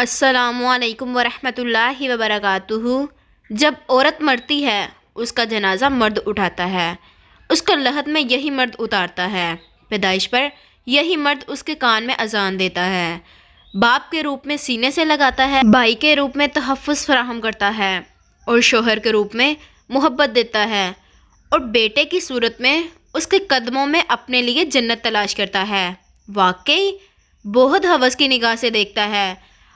السلام علیکم ورحمۃ اللہ وبرکاتہ۔ جب عورت مرتی ہے اس کا جنازہ مرد اٹھاتا ہے، اس کا لحد میں یہی مرد اتارتا ہے، پیدائش پر یہی مرد اس کے کان میں اذان دیتا ہے، باپ کے روپ میں سینے سے لگاتا ہے، بھائی کے روپ میں تحفظ فراہم کرتا ہے اور شوہر کے روپ میں محبت دیتا ہے، اور بیٹے کی صورت میں اس کے قدموں میں اپنے لیے جنت تلاش کرتا ہے۔ واقعی بہت ہوس کی نگاہ سے دیکھتا ہے۔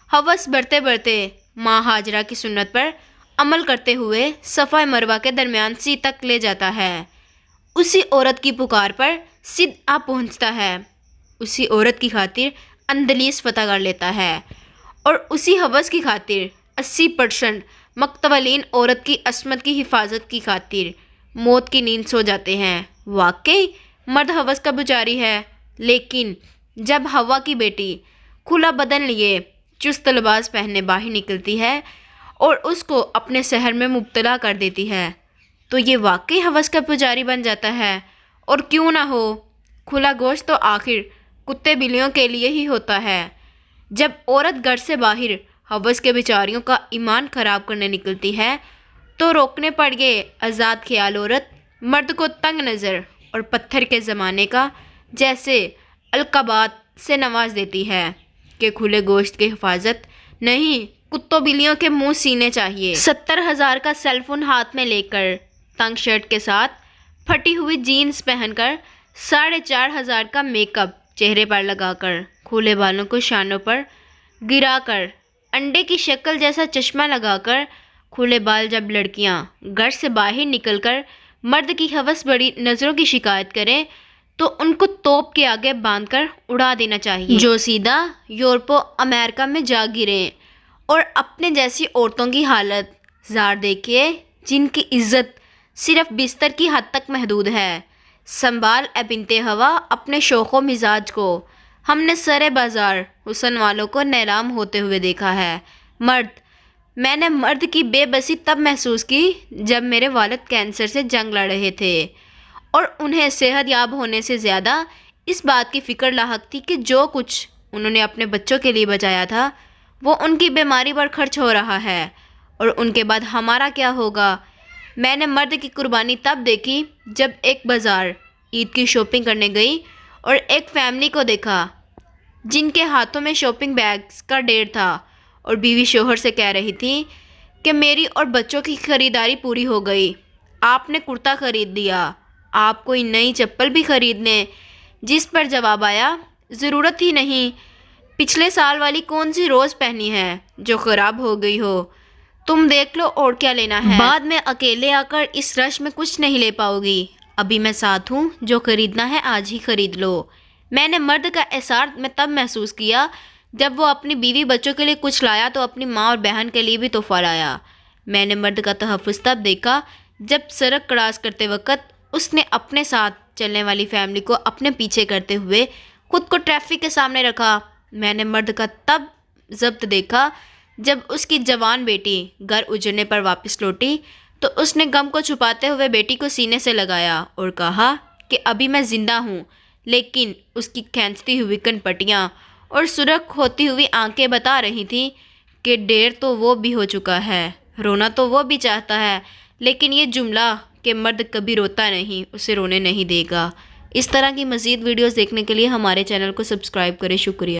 ہوس بڑھتے بڑھتے ماں ہاجرہ کی سنت پر عمل کرتے ہوئے صفا مروہ کے درمیان سی تک لے جاتا ہے۔ اسی عورت کی پکار پر سدھ آ پہنچتا ہے، اسی عورت کی خاطر اندلیس فتح کر لیتا ہے، اور اسی ہوس کی خاطر 80% مقتولین عورت کی عصمت کی حفاظت کی خاطر موت کی نیند سو جاتے ہیں۔ واقعی مرد ہوس کا پجاری ہے، لیکن جب ہوا کی بیٹی کھلا بدن لیے چست لباس پہنے باہر نکلتی ہے اور اس کو اپنے سحر میں مبتلا کر دیتی ہے تو یہ واقعی ہوس کا پجاری بن جاتا ہے۔ اور کیوں نہ ہو، کھلا گوشت تو آخر کتے بلیوں کے لیے ہی ہوتا ہے۔ جب عورت گھر سے باہر ہوس کے بیچاریوں کا ایمان خراب کرنے نکلتی ہے تو روکنے پڑ گئے آزاد خیال عورت مرد کو تنگ نظر اور پتھر کے زمانے کا جیسے القابات سے نواز دیتی ہے کہ کھلے گوشت کی حفاظت نہیں، کتوں بلیوں کے منہ سینے چاہیے۔ 70,000 کا سیل فون ہاتھ میں لے کر، تنگ شرٹ کے ساتھ پھٹی ہوئی جینز پہن کر، 4,500 کا میک اپ چہرے پر لگا کر، کھلے بالوں کو شانوں پر گرا کر، انڈے کی شکل جیسا چشمہ لگا کر، کھلے بال جب لڑکیاں گھر سے باہر نکل کر مرد کی ہوس بڑی نظروں کی شکایت کریں تو ان کو توپ کے آگے باندھ کر اڑا دینا چاہیے، جو سیدھا یورپ و امریکہ میں جا گریں اور اپنے جیسی عورتوں کی حالت زار دیکھیے جن کی عزت صرف بستر کی حد تک محدود ہے۔ سنبھال اے بنت ہوا اپنے شوق و مزاج کو، ہم نے سرے بازار حسن والوں کو نیلام ہوتے ہوئے دیکھا ہے۔ مرد، میں نے مرد کی بے بسی تب محسوس کی جب میرے والد کینسر سے جنگ لڑ رہے تھے اور انہیں صحت یاب ہونے سے زیادہ اس بات کی فکر لاحق تھی کہ جو کچھ انہوں نے اپنے بچوں کے لیے بچایا تھا وہ ان کی بیماری پر خرچ ہو رہا ہے، اور ان کے بعد ہمارا کیا ہوگا۔ میں نے مرد کی قربانی تب دیکھی جب ایک بازار عید کی شاپنگ کرنے گئی اور ایک فیملی کو دیکھا جن کے ہاتھوں میں شاپنگ بیگز کا ڈھیر تھا، اور بیوی شوہر سے کہہ رہی تھی کہ میری اور بچوں کی خریداری پوری ہو گئی، آپ نے کرتا خرید لیا، آپ کوئی نئی چپل بھی خرید لیں، جس پر جواب آیا ضرورت ہی نہیں، پچھلے سال والی کون سی روز پہنی ہے جو خراب ہو گئی ہو، تم دیکھ لو اور کیا لینا ہے، بعد میں اکیلے آ کر اس رش میں کچھ نہیں لے پاؤ گی، ابھی میں ساتھ ہوں، جو خریدنا ہے آج ہی خرید لو۔ میں نے مرد کا احساس میں تب محسوس کیا جب وہ اپنی بیوی بچوں کے لیے کچھ لایا تو اپنی ماں اور بہن کے لیے بھی تحفہ لایا۔ میں نے مرد کا تحفظ تب دیکھا جب سڑک کراس کرتے وقت اس نے اپنے ساتھ چلنے والی فیملی کو اپنے پیچھے کرتے ہوئے خود کو ٹریفک کے سامنے رکھا۔ میں نے مرد کا تب ضبط دیکھا جب اس کی جوان بیٹی گھر اجڑنے پر واپس لوٹی تو اس نے غم کو چھپاتے ہوئے بیٹی کو سینے سے لگایا اور کہا کہ ابھی میں زندہ ہوں، لیکن اس کی کھینچتی ہوئی کنپٹیاں اور سرخ ہوتی ہوئی آنکھیں بتا رہی تھیں کہ ڈیر تو وہ بھی ہو چکا ہے، رونا تو وہ بھی چاہتا ہے، لیکن یہ جملہ کہ مرد کبھی روتا نہیں اسے رونے نہیں دے گا۔ اس طرح کی مزید ویڈیوز دیکھنے کے لیے ہمارے چینل کو سبسکرائب کریں۔ شکریہ۔